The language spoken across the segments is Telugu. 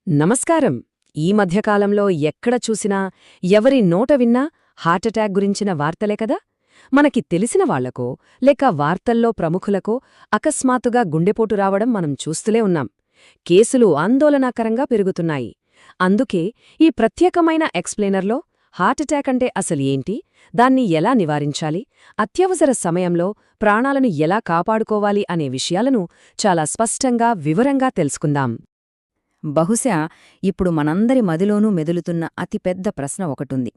నమస్కారం. ఈ మధ్యకాలంలో ఎక్కడ చూసినా ఎవరి నోట విన్నా హార్టటాక్ గురించిన వార్తలే కదా. మనకి తెలిసిన వాళ్లకో లేక వార్తల్లో ప్రముఖులకో అకస్మాత్తుగా గుండెపోటు రావడం మనం చూస్తూనే ఉన్నాం. కేసులు ఆందోళనాకరంగా పెరుగుతున్నాయి. అందుకే ఈ ప్రత్యేకమైన ఎక్స్ప్లెయినర్లో హార్టటాక్ అంటే అసలు ఏంటి, దాన్ని ఎలా నివారించాలి, అత్యవసర సమయంలో ప్రాణాలను ఎలా కాపాడుకోవాలి అనే విషయాలను చాలా స్పష్టంగా వివరంగా తెలుసుకుందాం. బహుశా ఇప్పుడు మనందరి మదిలోనూ మెదులుతున్న అతిపెద్ద ప్రశ్న ఒకటుంది.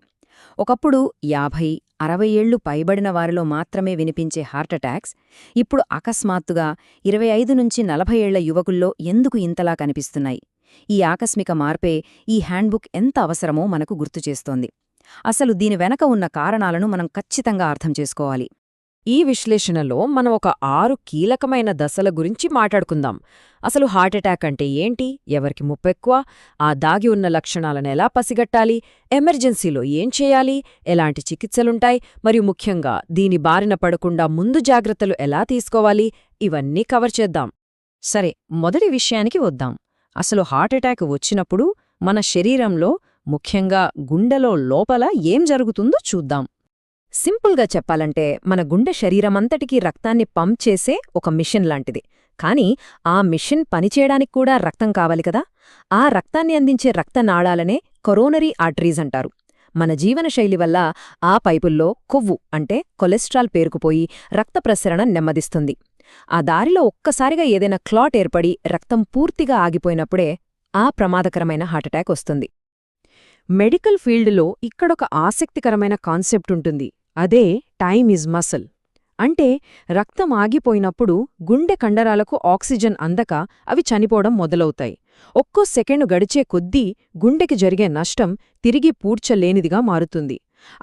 ఒకప్పుడు 50-60 ఏళ్లు పైబడిన వారిలో మాత్రమే వినిపించే హార్టటాక్స్ ఇప్పుడు అకస్మాత్తుగా 25-40 ఏళ్ల యువకుల్లో ఎందుకు ఇంతలా కనిపిస్తున్నాయి? ఈ ఆకస్మిక మార్పే ఈ హ్యాండ్బుక్ ఎంత అవసరమో మనకు గుర్తుచేస్తోంది. అసలు దీని వెనక ఉన్న కారణాలను మనం ఖచ్చితంగా అర్థం చేసుకోవాలి. ఈ విశ్లేషణలో మనం ఒక 6 కీలకమైన దశల గురించి మాట్లాడుకుందాం. అసలు హార్టటాక్ అంటే ఏంటి, ఎవరికి ముప్పెక్కువ, ఆ దాగి ఉన్న లక్షణాలను ఎలా పసిగట్టాలి, ఎమర్జెన్సీలో ఏం చేయాలి, ఎలాంటి చికిత్సలుంటాయి, మరియు ముఖ్యంగా దీని బారిన పడకుండా ముందు జాగ్రత్తలు ఎలా తీసుకోవాలి, ఇవన్నీ కవర్ చేద్దాం. సరే, మొదటి విషయానికి వద్దాం. అసలు హార్టటాక్ వచ్చినప్పుడు మన శరీరంలో, ముఖ్యంగా గుండెలో లోపల ఏం జరుగుతుందో చూద్దాం. సింపుల్గా చెప్పాలంటే మన గుండె శరీరమంతటికీ రక్తాన్ని పంప్ చేసే ఒక మిషన్ లాంటిది. కానీ ఆ మిషన్ పనిచేయడానికి కూడా రక్తం కావాలి కదా. ఆ రక్తాన్ని అందించే రక్తనాళాలనే కొరోనరీ ఆర్టరీస్ అంటారు. మన జీవనశైలి వల్ల ఆ పైపుల్లో కొవ్వు అంటే కొలెస్ట్రాల్ పేరుకుపోయి రక్త ప్రసరణ నెమ్మదిస్తుంది. ఆ దారిలో ఒక్కసారిగా ఏదైనా క్లాట్ ఏర్పడి రక్తం పూర్తిగా ఆగిపోయినప్పుడే ఆ ప్రమాదకరమైన హార్టటాక్ వస్తుంది. మెడికల్ ఫీల్డ్లో ఇక్కడొక ఆసక్తికరమైన కాన్సెప్ట్ ఉంటుంది. అదే టైమ్ ఈజ్ మసల్. అంటే రక్తం ఆగిపోయినప్పుడు గుండె కండరాలకు ఆక్సిజన్ అందక అవి చనిపోవడం మొదలవుతాయి. ఒక్కో సెకండు గడిచే కొద్దీ గుండెకి జరిగే నష్టం తిరిగి పూడ్చలేనిదిగా మారుతుంది.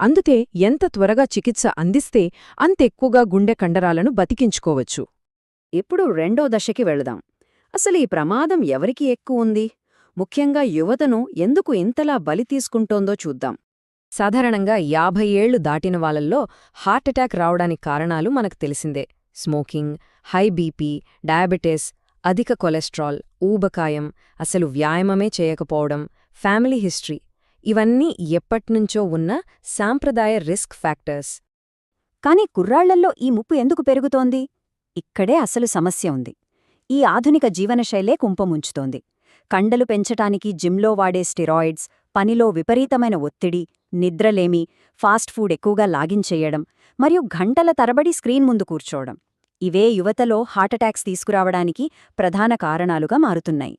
అందుకే ఎంత త్వరగా చికిత్స అందిస్తే అంతెక్కువగా గుండె కండరాలను బతికించుకోవచ్చు. ఇప్పుడు రెండో దశకి వెళదాం. అసలు ఈ ప్రమాదం ఎవరికి ఎక్కువుంది? ముఖ్యంగా యువతను ఎందుకు ఇంతలా బలి తీసుకుంటోందో చూద్దాం. సాధారణంగా 50 ఏళ్లు దాటిన వాళ్లల్లో హార్టటాక్ రావడానికి కారణాలు మనకు తెలిసిందే. స్మోకింగ్, హై బీపీ, డయాబెటిస్, అధిక కొలెస్ట్రాల్, ఊబకాయం, అసలు వ్యాయామమే చేయకపోవడం, ఫ్యామిలీ హిస్టరీ, ఇవన్నీ ఎప్పట్నుంచో ఉన్న సాంప్రదాయ రిస్క్ ఫ్యాక్టర్స్. కాని కుర్రాళ్లల్లో ఈ ముప్పు ఎందుకు పెరుగుతోంది? ఇక్కడే అసలు సమస్య ఉంది. ఈ ఆధునిక జీవనశైలే కుంపముంచుతోంది. కండలు పెంచటానికి జిమ్లో వాడే స్టెరాయిడ్స్, పనిలో విపరీతమైన ఒత్తిడి, నిద్రలేమి, ఫాస్ట్ ఫుడ్ ఎక్కువగా లాగించేయడం, మరియు గంటల తరబడి స్క్రీన్ ముందు కూర్చోవడం, ఇవే యువతలో హార్టటాక్స్ తీసుకురావడానికి ప్రధాన కారణాలుగా మారుతున్నాయి.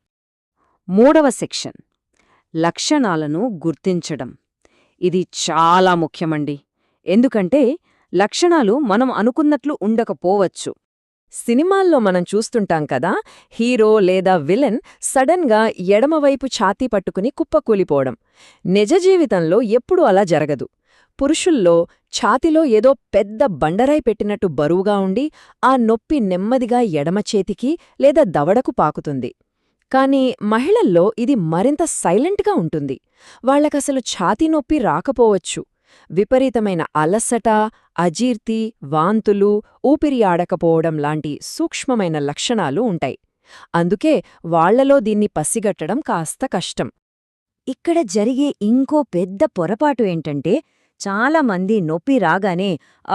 మూడవ సెక్షన్, లక్షణాలను గుర్తించడం. ఇది చాలా ముఖ్యమండి. ఎందుకంటే లక్షణాలు మనం అనుకున్నట్లు ఉండకపోవచ్చు. సినిమాల్లో మనం చూస్తుంటాం కదా, హీరో లేదా విలన్ సడన్గా ఎడమవైపు ఛాతీ పట్టుకుని కుప్పకూలిపోవడం. నిజ జీవితంలో ఎప్పుడూ అలా జరగదు. పురుషుల్లో ఛాతిలో ఏదో పెద్ద బండరాయి పెట్టినట్టు బరువుగా ఉండి ఆ నొప్పి నెమ్మదిగా ఎడమచేతికి లేదా దవడకు పాకుతుంది. కాని మహిళల్లో ఇది మరింత సైలెంట్గా ఉంటుంది. వాళ్లకసలు ఛాతీ నొప్పి రాకపోవచ్చు. విపరీతమైన అలసట, అజీర్తి, వాంతులు, ఊపిరి ఆడకపోవడం లాంటి సూక్ష్మమైన లక్షణాలు ఉంటాయి. అందుకే వాళ్లలో దీన్ని పసిగట్టడం కాస్త కష్టం. ఇక్కడ జరిగే ఇంకో పెద్ద పొరపాటు ఏంటంటే, చాలామంది నొప్పి రాగానే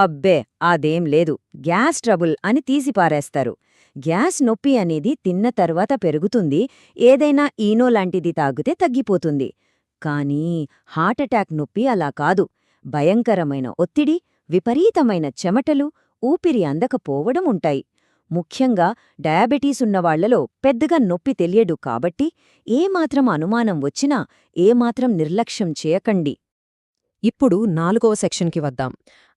అబ్బే అదేం లేదు, గ్యాస్ ట్రబుల్ అని తీసిపారేస్తారు. గ్యాస్ నొప్పి అనేది తిన్న తర్వాత పెరుగుతుంది, ఏదైనా ఈనో లాంటిది తాగితే తగ్గిపోతుంది. కానీ హార్టటాక్ నొప్పి అలా కాదు. భయంకరమైన ఒత్తిడి, విపరీతమైన చెమటలు, ఊపిరి అందకపోవడం ఉంటాయి. ముఖ్యంగా డయాబెటీస్ ఉన్నవాళ్లలో పెద్దగా నొప్పి తెలియడు కాబట్టి ఏమాత్రం అనుమానం వచ్చినా ఏమాత్రం నిర్లక్ష్యం చేయకండి. ఇప్పుడు 4వ సెక్షన్కి వద్దాం.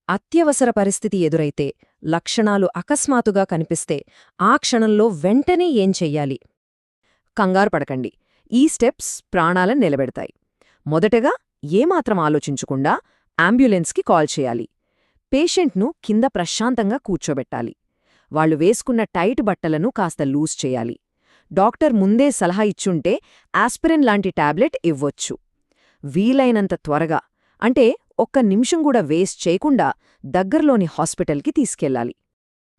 అత్యవసర పరిస్థితి ఎదురైతే, లక్షణాలు అకస్మాత్తుగా కనిపిస్తే ఆ క్షణంలో వెంటనే ఏం చెయ్యాలి? కంగారు పడకండి. ఈ స్టెప్స్ ప్రాణాలను నిలబెడతాయి. మొదటగా ఏమాత్రం ఆలోచించకుండా అంబులెన్స్కి కాల్ చేయాలి. పేషెంట్ను కింద ప్రశాంతంగా కూర్చోబెట్టాలి. వాళ్లు వేసుకున్న టైట్ బట్టలను కాస్త లూజ్ చేయాలి. డాక్టర్ ముందే సలహా ఇచ్చుంటే ఆస్పిరిన్ లాంటి టాబ్లెట్ ఇవ్వొచ్చు. వీలైనంత త్వరగా, అంటే ఒక్క నిమిషం కూడా వేస్ట్ చేయకుండా దగ్గర్లోని హాస్పిటల్కి తీసుకెళ్లాలి.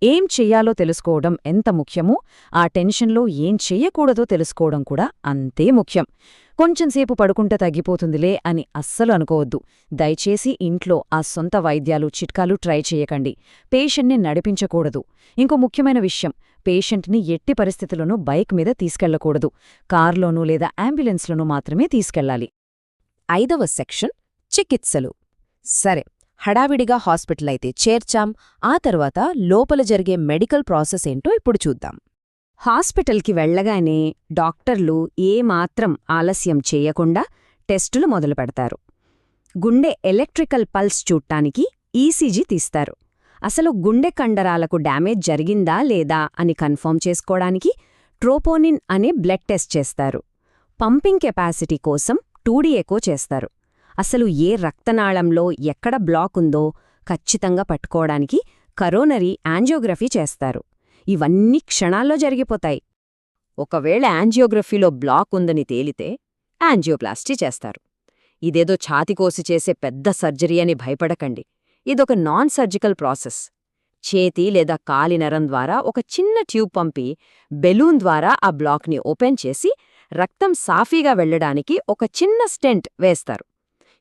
ఏం చెయ్యాలో తెలుసుకోవడం ఎంత ముఖ్యమో ఆ టెన్షన్లో ఏం చెయ్యకూడదో తెలుసుకోవడం కూడా అంతే ముఖ్యం. కొంచెంసేపు పడుకుంటే తగ్గిపోతుందిలే అని అస్సలు అనుకోవద్దు. దయచేసి ఇంట్లో ఆ సొంత వైద్యాలు చిట్కాలు ట్రై చేయకండి. పేషెంట్ని నడిపించకూడదు. ఇంకో ముఖ్యమైన విషయం, పేషెంట్ని ఎట్టి పరిస్థితుల్లోనూ బైక్ మీద తీసుకెళ్లకూడదు. కార్లోనూ లేదా అంబులెన్స్లోనూ మాత్రమే తీసుకెళ్లాలి. 5వ సెక్షన్ చికిత్సలు. సరే, హడావిడిగా హాస్పిటలైతే చేర్చాం. ఆ తర్వాత లోపల జరిగే మెడికల్ ప్రాసెస్ ఏంటో ఇప్పుడు చూద్దాం. హాస్పిటల్కి వెళ్లగానే డాక్టర్లు ఏమాత్రం ఆలస్యం చేయకుండా టెస్టులు మొదలుపెడతారు. గుండె ఎలక్ట్రికల్ పల్స్ చూడ్డానికి ఈసీజీ తీస్తారు. అసలు గుండె కండరాలకు డ్యామేజ్ జరిగిందా లేదా అని కన్ఫర్మ్ చేసుకోవడానికి ట్రోపోనిన్ అనే బ్లడ్ టెస్ట్ చేస్తారు. పంపింగ్ కెపాసిటీ కోసం 2D ఎకో చేస్తారు. అసలు ఏ రక్తనాళంలో ఎక్కడ బ్లాక్ ఉందో ఖచ్చితంగా పట్టుకోవడానికి కరోనరీ యాంజియోగ్రఫీ చేస్తారు. ఇవన్నీ క్షణాల్లో జరిగిపోతాయి. ఒకవేళ యాంజియోగ్రఫీలో బ్లాక్ ఉందని తేలితే యాంజియోప్లాస్టీ చేస్తారు. ఇదేదో ఛాతికోసి చేసే పెద్ద సర్జరీ అని భయపడకండి. ఇదొక నాన్ సర్జికల్ ప్రాసెస్. చేతి లేదా కాలి నరం ద్వారా ఒక చిన్న ట్యూబ్ పంపి బెలూన్ ద్వారా ఆ బ్లాక్ని ఓపెన్ చేసి రక్తం సాఫీగా వెళ్లడానికి ఒక చిన్న స్టెంట్ వేస్తారు.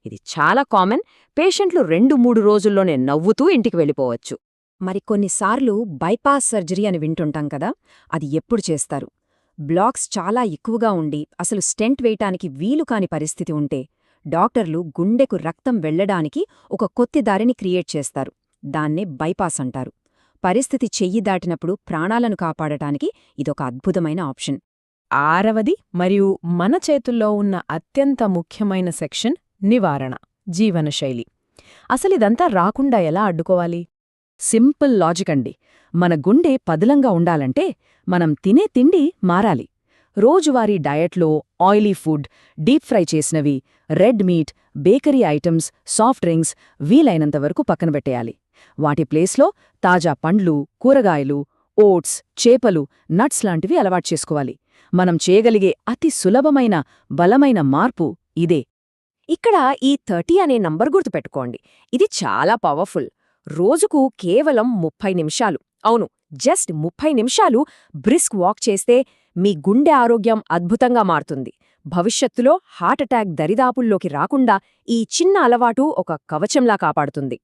ఇది చాలా కామన్. పేషెంట్లు 2-3 రోజుల్లోనే నవ్వుతూ ఇంటికి వెళ్ళిపోవచ్చు. మరికొన్నిసార్లు బైపాస్ సర్జరీ అని వింటుంటాం కదా, అది ఎప్పుడు చేస్తారు? బ్లాక్స్ చాలా ఎక్కువగా ఉండి అసలు స్టెంట్ వేయటానికి వీలుకాని పరిస్థితి ఉంటే డాక్టర్లు గుండెకు రక్తం వెళ్లడానికి ఒక కొత్త దారిని క్రియేట్ చేస్తారు. దాన్నే బైపాస్ అంటారు. పరిస్థితి చెయ్యి దాటినప్పుడు ప్రాణాలను కాపాడటానికి ఇదొక అద్భుతమైన ఆప్షన్. 6వది మరియు మన చేతుల్లో ఉన్న అత్యంత ముఖ్యమైన సెక్షన్ నివారణ, జీవనశైలి. అసలిదంతా రాకుండా ఎలా అడ్డుకోవాలి? సింపుల్ లాజిక్ అండి. మన గుండె పదిలంగా ఉండాలంటే మనం తినే తిండి మారాలి. రోజువారీ డయట్లో ఆయిలీ ఫుడ్, డీప్ ఫ్రై చేసినవి, red meat, bakery items, soft drinks వీలైనంతవరకు పక్కనబెట్టేయాలి. వాటి ప్లేస్లో తాజా పండ్లు, కూరగాయలు, ఓట్స్, చేపలు, నట్స్ లాంటివి అలవాటు చేసుకోవాలి. మనం చేయగలిగే అతి సులభమైన, బలమైన మార్పు ఇదే. ఇక్కడ ఈ 30 అనే నంబర్ గుర్తుపెట్టుకోండి. ఇది చాలా పవర్ఫుల్. రోజుకు కేవలం 30 నిమిషాలు, అవును, జస్ట్ 30 నిమిషాలు బ్రిస్క్ వాక్ చేస్తే మీ గుండె ఆరోగ్యం అద్భుతంగా మారుతుంది. భవిష్యత్తులో హార్ట్అటాక్ దరిదాపుల్లోకి రాకుండా ఈ చిన్న అలవాటు ఒక కవచంలా కాపాడుతుంది.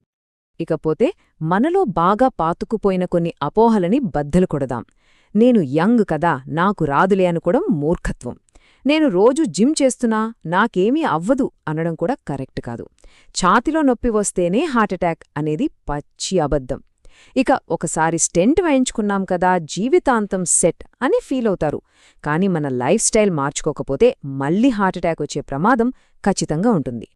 ఇకపోతే మనలో బాగా పాతుకుపోయిన కొన్ని అపోహలని బద్దలు కొడదాం. నేను యంగ్ కదా, నాకు రాదులే అనుకోవడం మూర్ఖత్వం. నేను రోజు జిమ్ చేస్తున్నా, నాకేమీ అవ్వదు అనడం కూడా కరెక్ట్ కాదు. ఛాతిలో నొప్పి వస్తేనే హార్ట్అటాక్ అనేది పచ్చి అబద్ధం. ఇక ఒకసారి స్టెంట్ వేయించుకున్నాం కదా, జీవితాంతం సెట్ అని ఫీలవుతారు. కానీ మన లైఫ్ స్టైల్ మార్చుకోకపోతే మళ్ళీ హార్ట్అటాక్ వచ్చే ప్రమాదం ఖచ్చితంగా ఉంటుంది.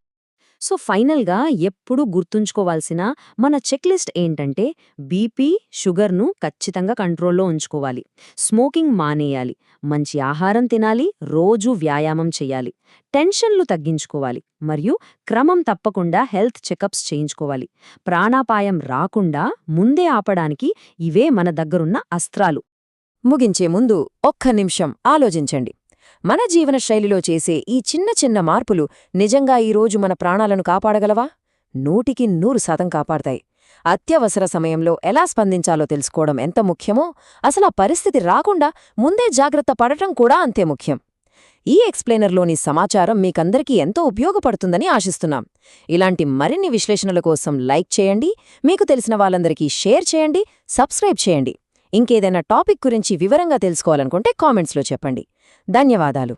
సో ఫైనల్గా ఎప్పుడూ గుర్తుంచుకోవాల్సిన మన చెక్లిస్ట్ ఏంటంటే బీపీ, షుగర్ను ఖచ్చితంగా కంట్రోల్లో ఉంచుకోవాలి, స్మోకింగ్ మానేయాలి, మంచి ఆహారం తినాలి, రోజూ వ్యాయామం చెయ్యాలి, టెన్షన్లు తగ్గించుకోవాలి, మరియు క్రమం తప్పకుండా హెల్త్ చెకప్స్ చేయించుకోవాలి. ప్రాణాపాయం రాకుండా ముందే ఆపడానికి ఇవే మన దగ్గరున్న అస్త్రాలు. ముగించే ముందు ఒక్క నిమిషం ఆలోచించండి. మన జీవనశైలిలో చేసే ఈ చిన్న చిన్న మార్పులు నిజంగా ఈరోజు మన ప్రాణాలను కాపాడగలవా? 100% కాపాడతాయి. అత్యవసర సమయంలో ఎలా స్పందించాలో తెలుసుకోవడం ఎంత ముఖ్యమో, అసలు ఆ పరిస్థితి రాకుండా ముందే జాగ్రత్త పడటం కూడా అంతే ముఖ్యం. ఈ ఎక్స్ప్లెయినర్లోని సమాచారం మీకందరికీ ఎంతో ఉపయోగపడుతుందని ఆశిస్తున్నాం. ఇలాంటి మరిన్ని విశ్లేషణల కోసం లైక్ చేయండి, మీకు తెలిసిన వాళ్ళందరికీ షేర్ చేయండి, సబ్స్క్రైబ్ చేయండి. ఇంకేదైనా టాపిక్ గురించి వివరంగా తెలుసుకోవాలనుకుంటే కామెంట్స్లో చెప్పండి. ధన్యవాదాలు.